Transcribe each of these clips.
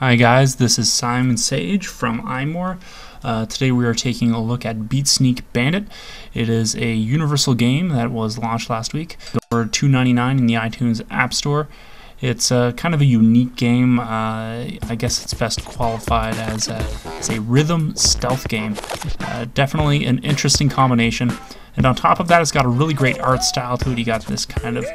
Hi guys, this is Simon Sage from iMore. Today we are taking a look at Sneak Bandit. It is a universal game that was launched last week for $2.99 in the iTunes App Store. It's kind of a unique game. I guess it's best qualified as a rhythm stealth game. Definitely an interesting combination. And on top of that, it's got a really great art style to it. You got this kind of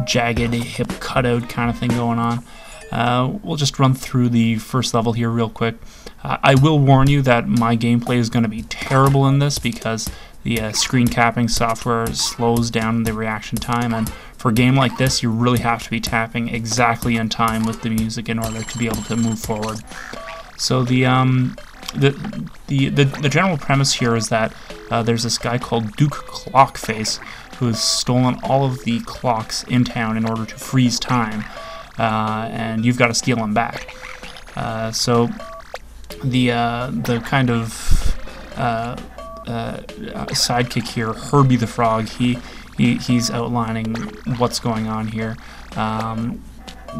jagged hip cutout kind of thing going on. We'll just run through the first level here real quick. I will warn you that my gameplay is going to be terrible in this because the screen capping software slows down the reaction time, and for a game like this you really have to be tapping exactly in time with the music in order to be able to move forward. So the general premise here is that there's this guy called Duke Clockface who has stolen all of the clocks in town in order to freeze time. And you've got to steal him back. So the kind of sidekick here, Herbie the Frog, he's outlining what's going on here.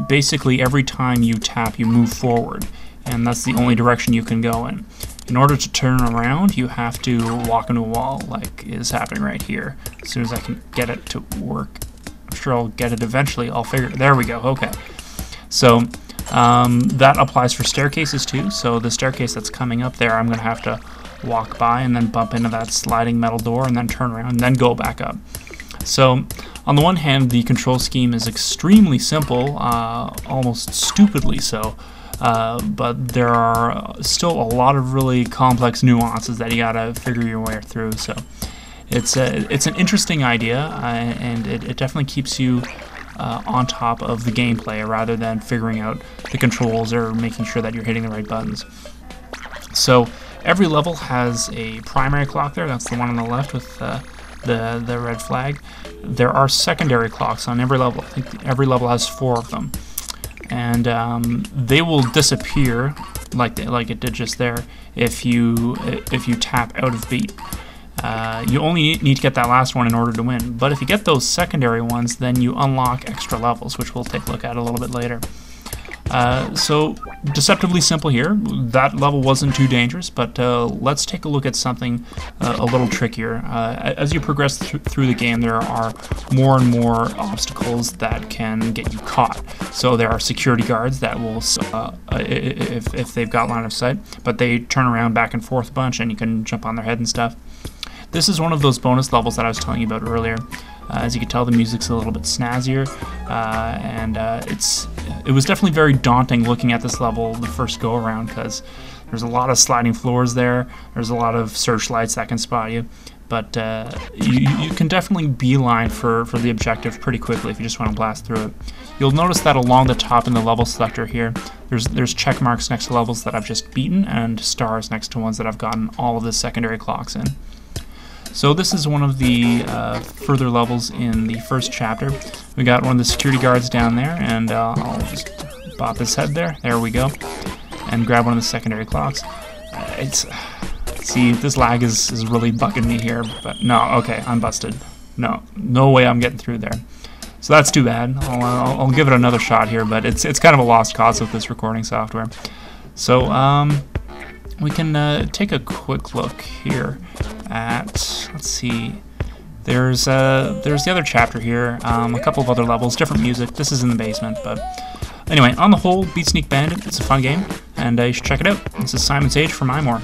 Basically, every time you tap, you move forward, and that's the only direction you can go in. In order to turn around, you have to walk into a wall, like is happening right here. As soon as I can get it to work. I'm sure I'll get it eventually. I'll figure it. There we go. Okay. So that applies for staircases too. So the staircase that's coming up there, I'm going to have to walk by and then bump into that sliding metal door and then turn around and then go back up. So on the one hand, the control scheme is extremely simple, almost stupidly so. But there are still a lot of really complex nuances that you gotta figure your way through. So it's an interesting idea, and it definitely keeps you on top of the gameplay rather than figuring out the controls or making sure that you're hitting the right buttons. So every level has a primary clock there. That's the one on the left with the red flag. There are secondary clocks on every level. I think every level has 4 of them, and they will disappear like it did just there if you tap out of beat. You only need to get that last one in order to win, but if you get those secondary ones, then you unlock extra levels, which we'll take a look at a little bit later. So deceptively simple here. That level wasn't too dangerous, but let's take a look at something a little trickier. As you progress through the game, there are more and more obstacles that can get you caught. So there are security guards that will, if they've got line of sight, but they turn around back and forth a bunch, and you can jump on their head and stuff. This is one of those bonus levels that I was telling you about earlier. As you can tell, the music's a little bit snazzier, and it was definitely very daunting looking at this level the first go around because there's a lot of sliding floors there. There's a lot of searchlights that can spot you, but you can definitely beeline for the objective pretty quickly if you just want to blast through it. You'll notice that along the top in the level selector here, there's check marks next to levels that I've just beaten and stars next to ones that I've gotten all of the secondary clocks in. So this is one of the further levels in the first chapter. We got one of the security guards down there, and I'll just bop his head there. There we go. And grab one of the secondary clocks. See, this lag is really bugging me here, but no, okay, I'm busted. No way I'm getting through there. So that's too bad. I'll give it another shot here, but it's kind of a lost cause with this recording software. So we can take a quick look here at, let's see, there's the other chapter here, a couple of other levels, different music. This is in the basement, but anyway, on the whole, Sneak Bandit, it's a fun game, and you should check it out. This is Simon Sage from iMore.